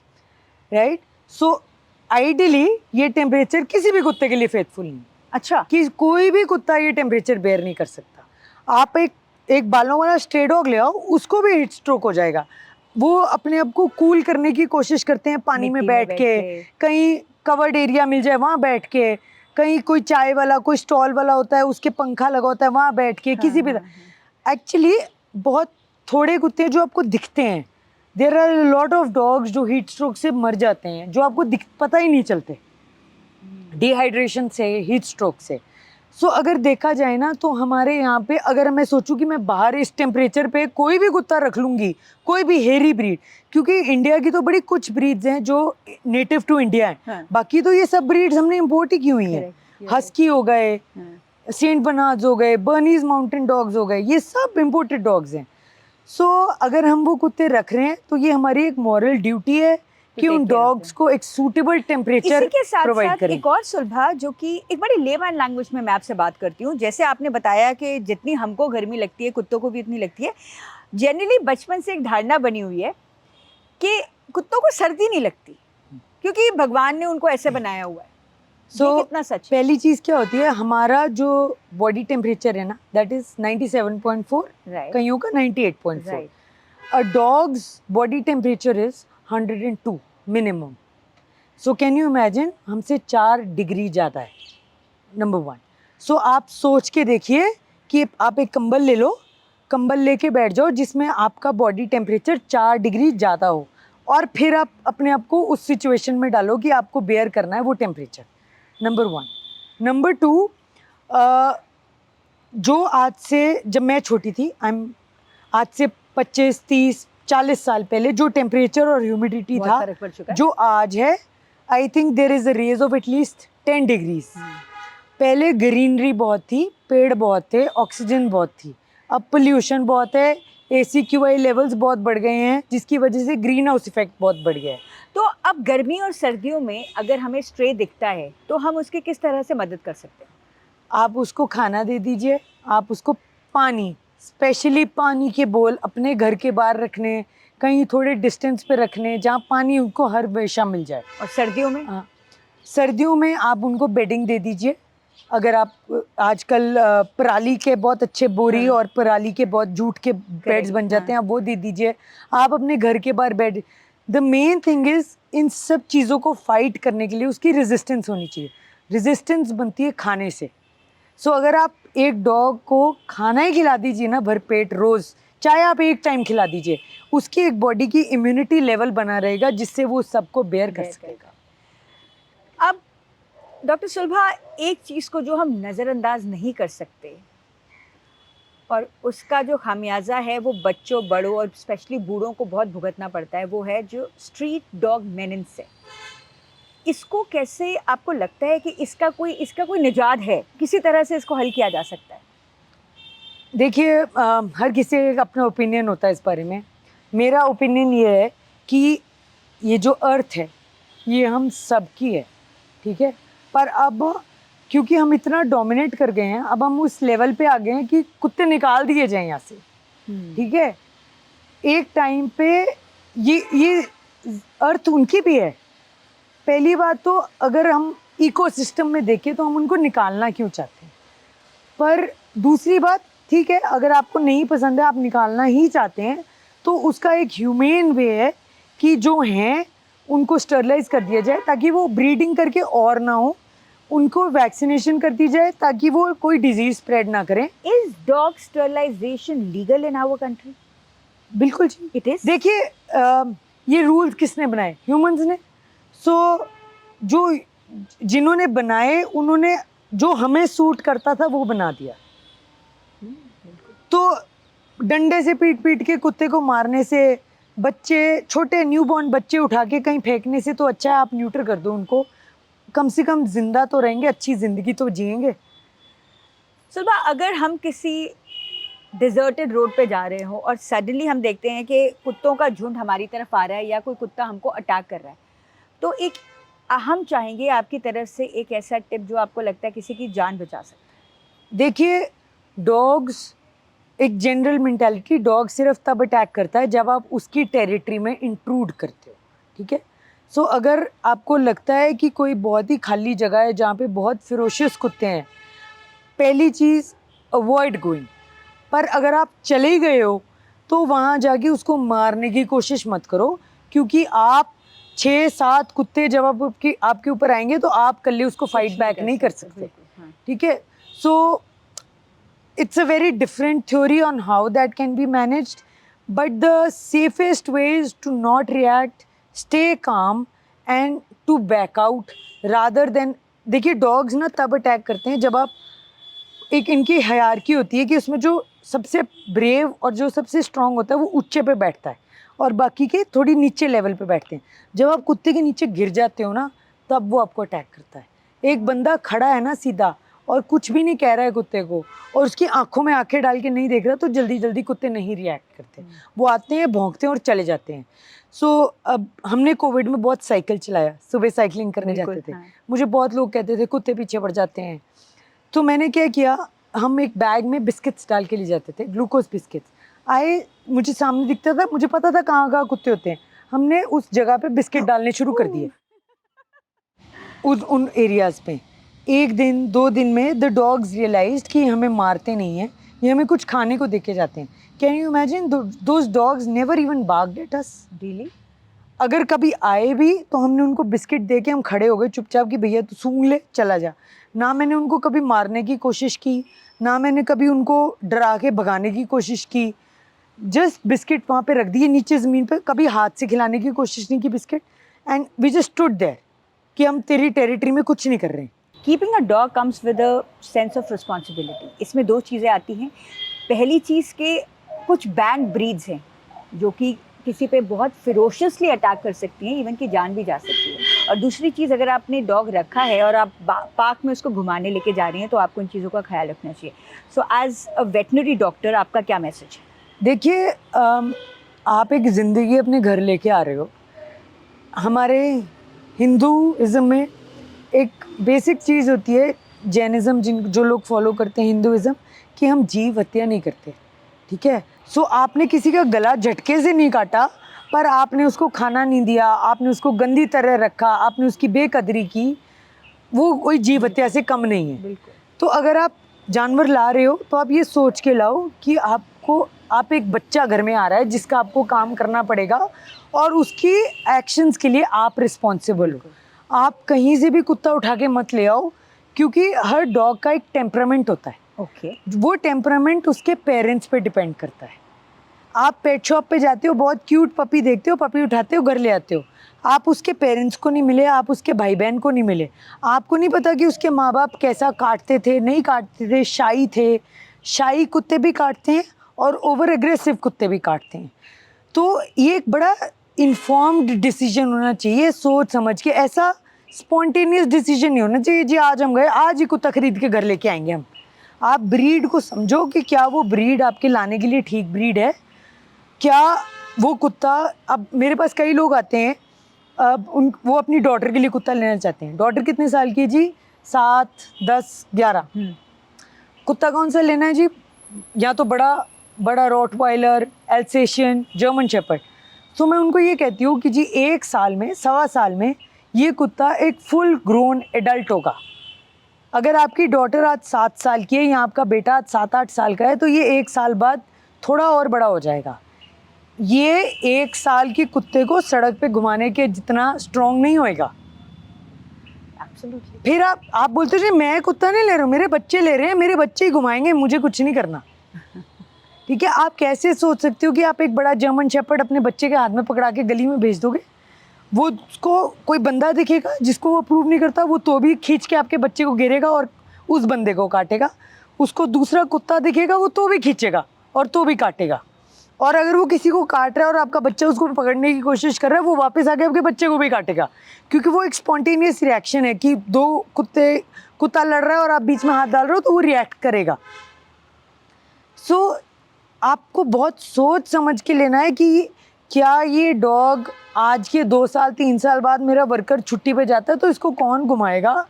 right? So ideally ये टेम्परेचर किसी भी कुत्ते के लिए फेथफुल नहीं। अच्छा। कि कोई भी कुत्ता ये टेम्परेचर बेयर नहीं कर सकता। आप एक बालों वाला स्ट्रे डॉग ले आओ, उसको भी हीट स्ट्रोक हो जाएगा। वो अपने आप को कूल करने की कोशिश करते हैं पानी में बैठ के, कहीं कवर्ड एरिया मिल जाए वहाँ बैठ के, कहीं कोई चाय वाला कोई स्टॉल वाला होता है उसके पंखा लगा होता है वहाँ बैठ के, किसी भी एक्चुअली बहुत थोड़े कुत्ते जो आपको दिखते हैं। There are lot of dogs जो हीट स्ट्रोक से मर जाते हैं, जो आपको पता ही नहीं चलते, डिहाइड्रेशन से, हीट स्ट्रोक से। सो अगर देखा जाए ना तो हमारे यहाँ पे अगर मैं सोचूं कि मैं बाहर इस टेम्परेचर पे कोई भी कुत्ता रख लूँगी, कोई भी हेरी ब्रीड, क्योंकि इंडिया की तो बड़ी कुछ ब्रीड्स हैं जो नेटिव टू इंडिया हैं। हाँ। बाकी तो ये सब ब्रीड्स हमने इम्पोर्ट ही की हुई हैं। हस्की हो गए, सेंट बर्नार्ड्स हो गए, बर्नीज माउंटेन डॉग्स हो गए, ये सब इम्पोर्टेड डॉग्स हैं। सो अगर हम वो कुत्ते रख रहे हैं तो ये हमारी एक मॉरल ड्यूटी है कि उन डॉग्स को एक सूटेबल टेम्परेचर इसी के साथ प्रोवाइड साथ करें। एक और सुलभा जो कि एक बड़ी लेमैन लैंग्वेज में मैं आपसे बात करती हूँ। जैसे आपने बताया कि जितनी हमको गर्मी लगती है कुत्तों को भी उतनी लगती है। जनरली बचपन से एक धारणा बनी हुई है कि कुत्तों को सर्दी नहीं लगती क्योंकि भगवान ने उनको ऐसे बनाया हुआ है। ये कितना सच है? पहली चीज क्या होती है, हमारा जो बॉडी टेम्परेचर है ना दैट इज 97.4, कईयों का 98.4। A dog's body temperature is 102 minimum. So can you imagine, हमसे 4 डिग्री ज़्यादा है, नंबर 1। सो आप सोच के देखिए कि आप एक कंबल ले लो, कंबल लेके बैठ जाओ जिसमें आपका बॉडी टेम्परेचर 4 डिग्री ज़्यादा हो, और फिर आप अपने आप को उस सिचुएशन में डालो कि आपको बेयर करना है वो टेम्परेचर, नंबर 1। नंबर 2, जो आज से, जब मैं छोटी थी, आज से 25, 30, 40 साल पहले जो टेम्परेचर और ह्यूमिडिटी था जो आज है, I think there is a raise of at least 10 degrees. पहले ग्रीनरी बहुत थी, पेड़ बहुत थे, ऑक्सीजन बहुत थी। अब पोल्यूशन बहुत है, AQI लेवल्स बहुत बढ़ गए हैं जिसकी वजह से ग्रीन हाउस इफेक्ट बहुत बढ़ गया है। तो अब गर्मी और सर्दियों में अगर हमें स्ट्रे दिखता है तो हम उसकी किस तरह से मदद कर सकते हैं? आप उसको खाना दे दीजिए, आप उसको पानी, स्पेशली पानी के बोल अपने घर के बाहर रखने, कहीं थोड़े डिस्टेंस पे रखने जहाँ पानी उनको हर हमेशा मिल जाए। और सर्दियों में? हाँ, सर्दियों में आप उनको बेडिंग दे दीजिए। अगर आप आजकल पराली के बहुत अच्छे बोरी और पराली के बहुत जूट के बेड्स बन जाते हैं, आप वो दे दीजिए। आप अपने घर के बाहर bed, the main thing is in सब चीज़ों को फाइट करने के लिए उसकी रेजिस्टेंस होनी चाहिए। रेजिस्टेंस बनती है खाने से। सो अगर आप एक डॉग को खाना ही खिला दीजिए ना भरपेट रोज़, चाहे आप एक टाइम खिला दीजिए, उसकी एक बॉडी की इम्यूनिटी लेवल बना रहेगा जिससे वो सबको बेयर कर सकेगा। अब डॉक्टर सुलभा, एक चीज़ को जो हम नज़रअंदाज नहीं कर सकते, और उसका जो खामियाजा है वो बच्चों, बड़ों और स्पेशली बूढ़ों को बहुत भुगतना पड़ता है, वो है जो स्ट्रीट डॉग मेनेंस है। इसको कैसे आपको लगता है कि इसका कोई निजात है, किसी तरह से इसको हल किया जा सकता है? देखिए हर किसी का अपना ओपिनियन होता है इस बारे में। मेरा ओपिनियन ये है कि ये जो अर्थ है ये हम सबकी है, ठीक है? पर अब क्योंकि हम इतना डोमिनेट कर गए हैं, अब हम उस लेवल पे आ गए हैं कि कुत्ते निकाल दिए जाएं यहाँ से, ठीक है? एक टाइम पे ये अर्थ उनकी भी है। पहली बात तो अगर हम इकोसिस्टम में देखें तो हम उनको निकालना क्यों चाहते हैं? पर दूसरी बात, ठीक है, अगर आपको नहीं पसंद है, आप निकालना ही चाहते हैं, तो उसका एक ह्यूमेन वे है कि जो हैं उनको स्टरलाइज कर दिया जाए ताकि वो ब्रीडिंग करके और ना हो, उनको वैक्सीनेशन कर दी जाए ताकि वो कोई डिजीज स्प्रेड ना करें। Is dog sterilization legal in our country? बिल्कुल जी, इट इज। देखिए ये रूल्स किसने बनाए? ह्यूमंस ने। सो जो जिन्होंने बनाए उन्होंने जो हमें सूट करता था वो बना दिया। तो डंडे से पीट पीट के कुत्ते को मारने से, बच्चे, छोटे न्यूबॉर्न बच्चे उठा के कहीं फेंकने से तो अच्छा है आप न्यूटर कर दो उनको। कम से कम जिंदा तो रहेंगे, अच्छी जिंदगी तो जिएंगे। सुलभा, अगर हम किसी डिजर्टेड रोड पे जा रहे हो और सडनली हम देखते हैं कि कुत्तों का झुंड हमारी तरफ आ रहा है या कोई कुत्ता हमको अटैक कर रहा है, तो एक हम चाहेंगे आपकी तरफ से एक ऐसा टिप जो आपको लगता है किसी की जान बचा सकता है। देखिए, डॉग्स एक जनरल मेंटालिटी, डॉग सिर्फ तब अटैक करता है जब आप उसकी टेरिटरी में इंट्रूड करते हो, ठीक है? सो अगर आपको लगता है कि कोई बहुत ही खाली जगह है जहाँ पे बहुत फिरोशियस कुत्ते हैं, पहली चीज़ अवॉइड गोइंग। पर अगर आप चले ही गए हो तो वहाँ जाके उसको मारने की कोशिश मत करो, क्योंकि आप 6-7 कुत्ते जब आपके ऊपर आएंगे तो आप कल्ले उसको फाइट बैक नहीं कर सकते, ठीक है? सो it's a very different theory on how that can be managed, but the safest way is to not react, stay calm and to back out rather than, देखिए डॉग्स ना तब अटैक करते हैं जब आप, एक इनकी हायरार्की होती है कि उसमें जो सबसे ब्रेव और जो सबसे स्ट्रांग होता है वो ऊंचे पे बैठता है और बाकी के थोड़ी नीचे लेवल पे बैठते हैं। जब आप कुत्ते के नीचे गिर जाते हो ना, तब वो आपको अटैक करता है। एक बंदा खड़ा है ना सीधा और कुछ भी नहीं कह रहा है कुत्ते को, और उसकी आंखों में आंखें डाल के नहीं देख रहा, तो जल्दी जल्दी कुत्ते नहीं रिएक्ट करते। वो आते हैं, भौंकते हैं और चले जाते हैं। सो अब हमने कोविड में बहुत साइकिल चलाया, सुबह साइकिलिंग करने जाते थे। मुझे बहुत लोग कहते थे कुत्ते पीछे पड़ जाते हैं, तो मैंने क्या किया, हम एक बैग में बिस्किट्स डाल के ले जाते थे, ग्लूकोज बिस्किट्स। मुझे सामने दिखता था, मुझे पता था कहाँ कहाँ कुत्ते होते हैं, हमने उस जगह पे बिस्किट डालने शुरू कर दिए उन एरियाज पे। 1 दिन 2 दिन में द डॉग्स रियलाइज्ड कि हमें मारते नहीं हैं, ये हमें कुछ खाने को देके जाते हैं। Can you imagine, those dogs never even barked at us. Really? अगर कभी आए भी तो हमने उनको बिस्किट दे के हम खड़े हो गए चुपचाप कि भैया तू सूंघ ले, चला जा। ना मैंने उनको कभी मारने की कोशिश की, ना मैंने कभी उनको डरा के भगाने की कोशिश की। जस्ट बिस्किट वहाँ पे रख दिए नीचे ज़मीन पे, कभी हाथ से खिलाने की कोशिश नहीं की biscuit, and we just stood there कि हम तेरी टेरिटरी में कुछ नहीं कर रहे हैं। Keeping a dog comes with a sense of responsibility. इसमें 2 चीज़ें आती हैं। पहली चीज़ के कुछ बैंड ब्रीड्स हैं जो कि किसी पे बहुत फिरोशियसली अटैक कर सकती हैं, इवन की जान भी जा सकती है। और दूसरी चीज़, अगर आपने डॉग रखा है और आप पार्क में उसको घुमाने लेके जा रही हैं तो आपको इन चीज़ों का ख्याल रखना चाहिए। So as a veterinary doctor आपका क्या मैसेज है? देखिए, आप एक ज़िंदगी अपने घर लेके आ रहे हो। हमारे हिंदुइज़्म में एक बेसिक चीज़ होती है, जैनिज़्म जो लोग फॉलो करते हैं हिंदुइज़्म, कि हम जीव हत्या नहीं करते, ठीक है? सो आपने किसी का गला झटके से नहीं काटा, पर आपने उसको खाना नहीं दिया, आपने उसको गंदी तरह रखा, आपने उसकी बेकदरी की, वो कोई जीव हत्या से कम नहीं है। बिल्कुल। तो अगर आप जानवर ला रहे हो तो आप ये सोच के लाओ कि आप एक बच्चा घर में आ रहा है जिसका आपको काम करना पड़ेगा और उसकी एक्शंस के लिए आप रिस्पॉन्सिबल हो। आप कहीं से भी कुत्ता उठा के मत ले आओ, क्योंकि हर डॉग का एक टेम्परामेंट होता है। वो टेम्परामेंट उसके पेरेंट्स पे डिपेंड करता है। आप पेट शॉप पे जाते हो, बहुत क्यूट पपी देखते हो, पपी उठाते हो, घर ले आते हो, आप उसके पेरेंट्स को नहीं मिले, आप उसके भाई बहन को नहीं मिले, आपको नहीं पता कि उसके माँ बाप कैसा काटते थे, नहीं काटते थे, शाई थे, शाई कुत्ते भी काटते हैं और ओवर एग्रेसिव कुत्ते भी काटते हैं। तो ये एक बड़ा इन्फॉर्म्ड डिसीजन होना चाहिए, सोच समझ के। ऐसा स्पॉन्टेनियस डिसीजन नहीं होना चाहिए जी आज हम गए, आज ही कुत्ता खरीद के घर लेके आएंगे हम। आप ब्रीड को समझो कि क्या वो ब्रीड आपके लाने के लिए ठीक ब्रीड है, क्या वो कुत्ता। अब मेरे पास कई लोग आते हैं, अब वो अपनी डॉटर के लिए कुत्ता लेना चाहते हैं। डॉटर कितने साल की है जी? 7, 10, 11। कुत्ता कौन सा लेना है जी? या तो बड़ा रॉटवाइलर, एल्सेशियन, जर्मन शेपर्ड। तो मैं उनको ये कहती हूँ कि जी 1 साल में, 1.25 साल में ये कुत्ता एक फुल ग्रोन एडल्ट होगा। अगर आपकी डॉटर आज 7 साल की है या आपका बेटा आज 7-8 साल का है, तो ये 1 साल बाद थोड़ा और बड़ा हो जाएगा। ये 1 साल के कुत्ते को सड़क पे घुमाने के जितना स्ट्रॉन्ग नहीं होएगा। Absolutely. फिर आप बोलते हो जी मैं कुत्ता नहीं ले रहा हूँ, मेरे बच्चे ले रहे हैं, मेरे बच्चे ही घुमाएंगे, मुझे कुछ नहीं करना। ठीक है, आप कैसे सोच सकते हो कि आप एक बड़ा जर्मन शेपर्ड अपने बच्चे के हाथ में पकड़ा के गली में भेज दोगे? वो उसको कोई बंदा दिखेगा जिसको वो अप्रूव नहीं करता, वो तो भी खींच के आपके बच्चे को गिरेगा और उस बंदे को काटेगा। उसको दूसरा कुत्ता दिखेगा, वो तो भी खींचेगा और तो भी काटेगा। और अगर वो किसी को काट रहा है और आपका बच्चा उसको पकड़ने की कोशिश कर रहा है, वो वापस आके आपके बच्चे को भी काटेगा, क्योंकि वो एक स्पॉन्टेनियस रिएक्शन है कि कुत्ता लड़ रहा है और आप बीच में हाथ डाल रहे हो तो वो रिएक्ट करेगा। सो आपको बहुत सोच समझ के लेना है कि क्या ये डॉग आज के 2 साल 3 साल बाद मेरा वर्कर छुट्टी पे जाता है तो इसको कौन घुमाएगा,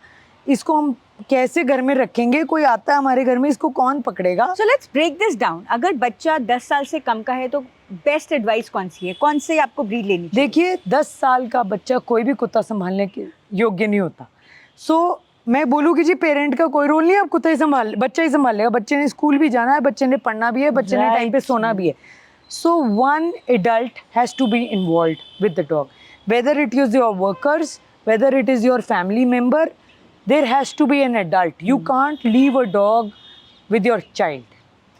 इसको हम कैसे घर में रखेंगे, कोई आता है हमारे घर में, इसको कौन पकड़ेगा? So let's break this down. अगर बच्चा 10 साल से कम का है तो बेस्ट एडवाइस कौन सी है, कौन से आपको ब्रीड लेनी चाहिए? देखिए 10 साल का बच्चा कोई भी कुत्ता संभालने के योग्य नहीं होता। सो मैं बोलूँ कि जी पेरेंट का कोई रोल नहीं है, आप कुत्ता ही बच्चा ही संभाल लेगा। बच्चे ने स्कूल भी जाना है, बच्चे ने पढ़ना भी है, बच्चे ने टाइम पे सोना भी है। सो one adult has to be involved with the dog, whether it is your workers, whether it is your family member, there has to be an adult. You can't leave a dog with your child.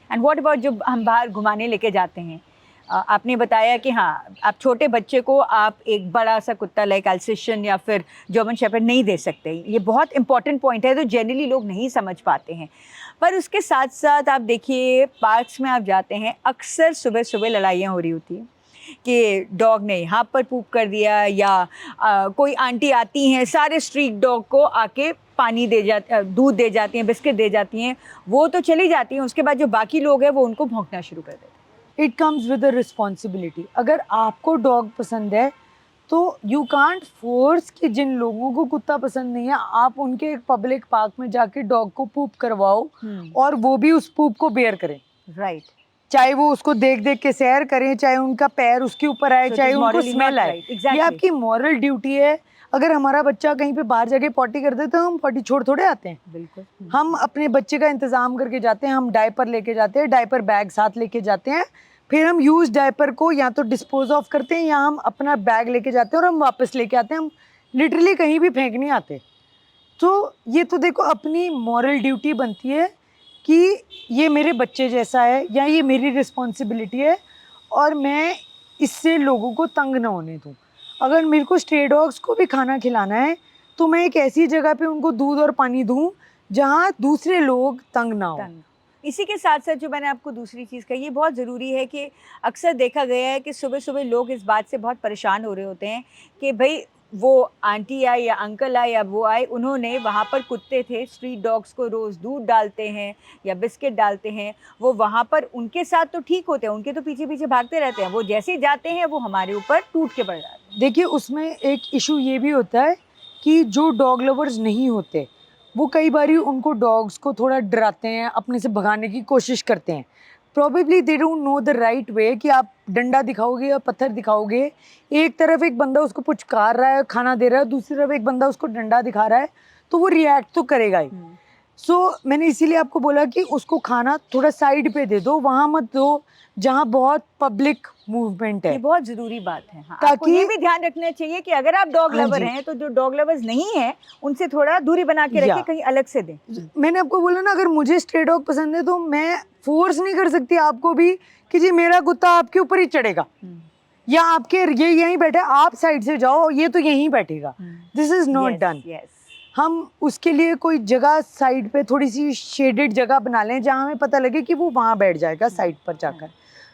And what about जब हम बाहर घुमाने लेके जाते हैं, आपने बताया कि हाँ आप छोटे बच्चे को आप एक बड़ा सा कुत्ता लाइक अल्सेशियन या फिर जर्मन शेपर्ड नहीं दे सकते। ये बहुत इंपॉर्टेंट पॉइंट है, तो जनरली लोग नहीं समझ पाते हैं। पर उसके साथ साथ आप देखिए पार्क्स में आप जाते हैं, अक्सर सुबह सुबह लड़ाइयाँ हो रही होती हैं कि डॉग ने यहाँ पर पूप कर दिया, या कोई आंटी आती हैं सारे स्ट्रीट डॉग को आके पानी दूध दे जाती हैं, बिस्किट दे जाती हैं, वो तो चली जाती हैं, उसके बाद जो बाकी लोग हैं वो उनको भौंकना शुरू कर देते हैं। It comes with a responsibility. अगर आपको डॉग पसंद है तो यू कांट फोर्स कि जिन लोगों को कुत्ता पसंद नहीं है आप उनके एक पब्लिक पार्क में जाके डॉग को पूप करवाओ और वो भी उस पूप को बेयर करें। राइट। चाहे वो उसको देख देख के सैर करें, चाहे उनका पैर उसके ऊपर आए, So चाहे it is उनको morally स्मेल not आए। right. Exactly. ये आपकी मॉरल ड्यूटी है। अगर हमारा बच्चा कहीं पे बाहर जाके पॉटी कर दे तो हम पॉटी छोड़ थोड़े आते हैं। बिल्कुल। हम अपने बच्चे का इंतजाम करके जाते हैं, हम डायपर लेके जाते हैं, डायपर बैग साथ लेके जाते हैं, फिर हम यूज डायपर को या तो डिस्पोज ऑफ करते हैं या हम अपना बैग लेके जाते हैं और हम वापस लेके आते हैं। हम लिटरली कहीं भी फेंक नहीं आते। तो ये तो देखो अपनी मॉरल ड्यूटी बनती है कि ये मेरे बच्चे जैसा है या ये मेरी रिस्पॉन्सिबिलिटी है और मैं इससे लोगों को तंग ना होने दूँ। अगर मेरे को स्ट्रे डॉग्स को भी खाना खिलाना है तो मैं एक ऐसी जगह पे उनको दूध और पानी दूँ जहाँ दूसरे लोग तंग ना हो। इसी के साथ साथ जो मैंने आपको दूसरी चीज़ कही, ये बहुत ज़रूरी है कि अक्सर देखा गया है कि सुबह सुबह लोग इस बात से बहुत परेशान हो रहे होते हैं कि भाई वो आंटी आए या अंकल आए या वो आए, उन्होंने वहाँ पर कुत्ते थे, स्ट्रीट डॉग्स को रोज़ दूध डालते हैं या बिस्किट डालते हैं, वो वहाँ पर उनके साथ तो ठीक होते हैं, उनके तो पीछे पीछे भागते रहते हैं, वो जैसे ही जाते हैं वो हमारे ऊपर टूट के पड़ जाते हैं। देखिए उसमें एक इशू ये भी होता है कि जो डॉग लवर्स नहीं होते वो कई बारी उनको डॉग्स को थोड़ा डराते हैं, अपने से भगाने की कोशिश करते हैं। Probably they don't know the right way कि आप डंडा दिखाओगे या पत्थर दिखाओगे। एक तरफ एक बंदा उसको पुचकार रहा है, खाना दे रहा है, दूसरी तरफ एक बंदा उसको डंडा दिखा रहा है, तो वो रिएक्ट तो करेगा ही। सो मैंने इसीलिए आपको बोला कि उसको खाना थोड़ा साइड पे दे दो, वहाँ मत दो जहाँ बहुत पब्लिक मूवमेंट है। ये बहुत ज़रूरी बात है। हाँ, ताकि आपको ये भी ध्यान रखना चाहिए कि अगर आप डॉग हाँ लवर जी। हैं तो जो डॉग लवर्स नहीं हैं उनसे थोड़ा दूरी बना के रखें, या। कहीं अलग से दें। मैंने आपको बोला ना, अगर मुझे स्ट्रे डॉग पसंद है तो मैं फोर्स नहीं कर सकती आपको भी कि जी मेरा कुत्ता आपके ऊपर ही चढ़ेगा या आपके ये यहीं बैठे, आप साइड से जाओ, ये तो यहीं बैठेगा। This is not done. हम उसके लिए कोई जगह साइड पे थोड़ी सी शेडेड जगह बना लें जहाँ हमें पता लगे कि वो वहाँ बैठ जाएगा साइड पर जाकर।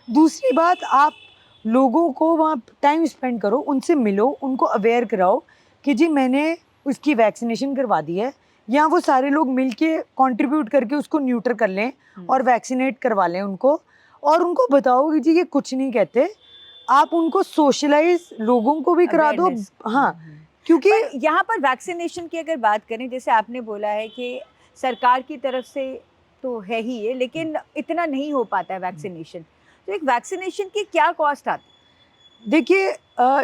दूसरी बात, आप लोगों को वहाँ टाइम स्पेंड करो, उनसे मिलो, उनको अवेयर कराओ कि जी मैंने उसकी वैक्सीनेशन करवा दी है, या वो सारे लोग मिलके कंट्रीब्यूट करके उसको न्यूट्र कर लें और वैक्सीनेट करवा लें उनको, और उनको बताओ कि जी ये कुछ नहीं कहते। आप उनको सोशलाइज लोगों को भी करा दो। Awareness। हाँ, क्योंकि पर यहाँ पर वैक्सीनेशन की अगर बात करें, जैसे आपने बोला है कि सरकार की तरफ से तो है ही ये, लेकिन इतना नहीं हो पाता है वैक्सीनेशन। तो एक वैक्सीनेशन की क्या कॉस्ट आती है? देखिए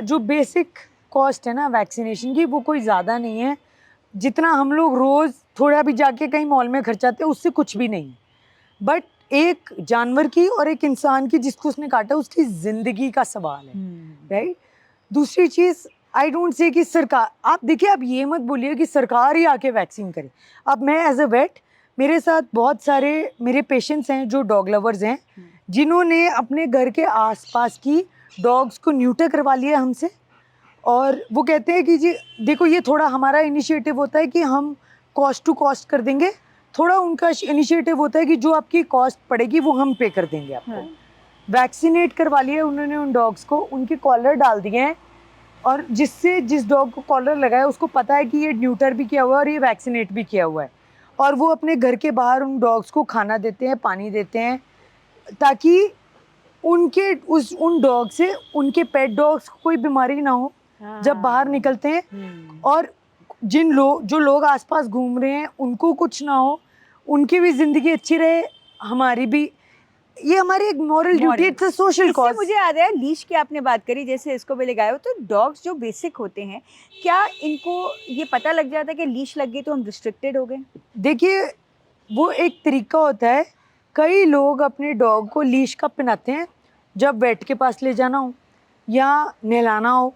जो बेसिक कॉस्ट है ना वैक्सीनेशन की, वो कोई ज़्यादा नहीं है। जितना हम लोग रोज़ थोड़ा भी जाके कहीं मॉल में खर्चाते हैं उससे कुछ भी नहीं है। बट एक जानवर की और एक इंसान की जिसको उसने काटा, उसकी ज़िंदगी का सवाल है, राइट। दूसरी चीज़, आई डोंट से कि सरकार, आप देखिए, आप ये मत बोलिए कि सरकार ही आके वैक्सीन करे। अब मैं एज अ वेट, मेरे साथ बहुत सारे मेरे पेशेंट्स हैं जो डॉग लवर्स हैं, जिन्होंने अपने घर के आसपास की डॉग्स को न्यूटर करवा लिया हमसे, और वो कहते हैं कि जी देखो, ये थोड़ा हमारा इनिशिएटिव होता है कि हम कॉस्ट टू कॉस्ट कर देंगे, थोड़ा उनका इनिशिएटिव होता है कि जो आपकी कॉस्ट पड़ेगी वो हम पे कर देंगे आपको। वैक्सीनेट करवा लिया उन्होंने उन डॉग्स को, उनके कॉलर डाल दिए हैं, और जिससे जिस डॉग को कॉलर लगा है उसको पता है कि ये न्यूटर भी किया हुआ है और ये वैक्सीनेट भी किया हुआ है, और वो अपने घर के बाहर उन डॉग्स को खाना देते हैं, पानी देते हैं, ताकि उनके उन डॉग से उनके पेट डॉग्स को कोई बीमारी ना हो जब बाहर निकलते हैं, और जो लोग आसपास घूम रहे हैं उनको कुछ ना हो, उनकी भी जिंदगी अच्छी रहे, हमारी भी। ये हमारी एक moral duty, it's a social cause. मुझे याद है लीश की आपने बात करी, जैसे इसको भी लगाए हो, तो डॉग्स जो बेसिक होते हैं, क्या इनको ये पता लग जाता है कि लीश लग गई तो हम रिस्ट्रिक्टेड हो गए? देखिए, वो एक तरीका होता है। कई लोग अपने डॉग को लीश कब पहनाते हैं, जब वेट के पास ले जाना हो या नहलाना हो,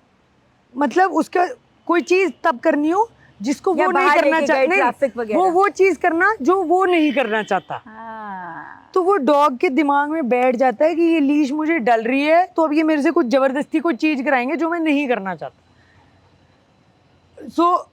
मतलब उसका कोई चीज़ तब करनी हो जिसको वो नहीं करना चाहता, ट्रैफिक वगैरह, वो चीज़ करना जो वो नहीं करना चाहता। तो वो डॉग के दिमाग में बैठ जाता है कि ये लीश मुझे डल रही है, तो अब ये मेरे से कुछ जबरदस्ती कोई चीज़ कराएंगे जो मैं नहीं करना चाहता। सो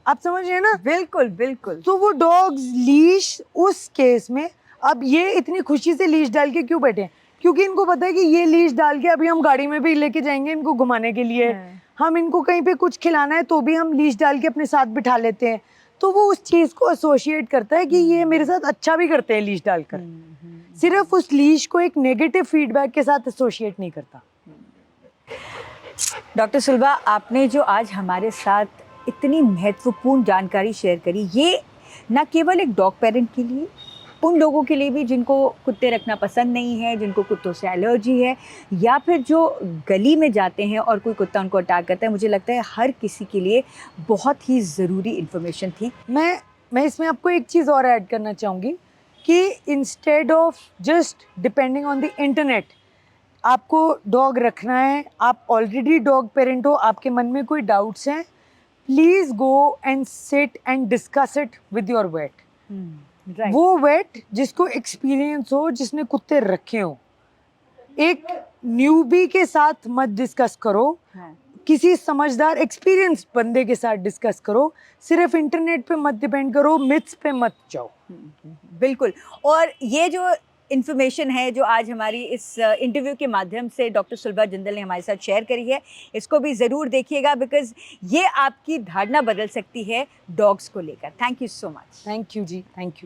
आप समझ रहे हैं ना? बिल्कुल बिल्कुल। तो वो डॉग्स लीश उस केस में, अब ये इतनी खुशी से लीश डाल के क्यों बैठे हैं? क्योंकि इनको पता है कि ये लीश डाल के अभी हम गाड़ी में भी लेके जाएंगे इनको घुमाने के लिए, हम इनको कहीं पे कुछ खिलाना है तो भी हम लीश डाल के अपने साथ बिठा लेते हैं। तो वो उस चीज़ को एसोशिएट करता है कि ये मेरे साथ अच्छा भी करते हैं लीश डालकर, सिर्फ उस लीश को एक नेगेटिव फीडबैक के साथ एसोशिएट नहीं करता। डॉक्टर सुलभा, आपने जो आज हमारे साथ इतनी महत्वपूर्ण जानकारी शेयर करी, ये न केवल एक डॉग पेरेंट के लिए, उन लोगों के लिए भी जिनको कुत्ते रखना पसंद नहीं है, जिनको कुत्तों से एलर्जी है, या फिर जो गली में जाते हैं और कोई कुत्ता उनको अटैक करता है, मुझे लगता है हर किसी के लिए बहुत ही ज़रूरी इन्फॉर्मेशन थी। मैं इसमें आपको एक चीज़ और ऐड करना चाहूँगी कि instead of just depending on the internet, आपको डॉग रखना है, आप ऑलरेडी डॉग पेरेंट हो, आपके मन में कोई डाउट्स हैं, please go and sit and discuss it with your weight. वो वेट जिसको एक्सपीरियंस हो, जिसने कुत्ते रखे हो। एक न्यूबी के साथ मत डिस्कस करो, किसी समझदार एक्सपीरियंस बंदे के साथ डिस्कस करो, सिर्फ इंटरनेट पे मत डिपेंड करो, मिथ्स पे मत जाओ। बिल्कुल। और ये जो इन्फॉर्मेशन है जो आज हमारी इस इंटरव्यू के माध्यम से डॉक्टर सुलभा जिंदल ने हमारे साथ शेयर करी है, इसको भी ज़रूर देखिएगा, बिकॉज ये आपकी धारणा बदल सकती है डॉग्स को लेकर। Thank you so much. Thank you जी, थैंक यू।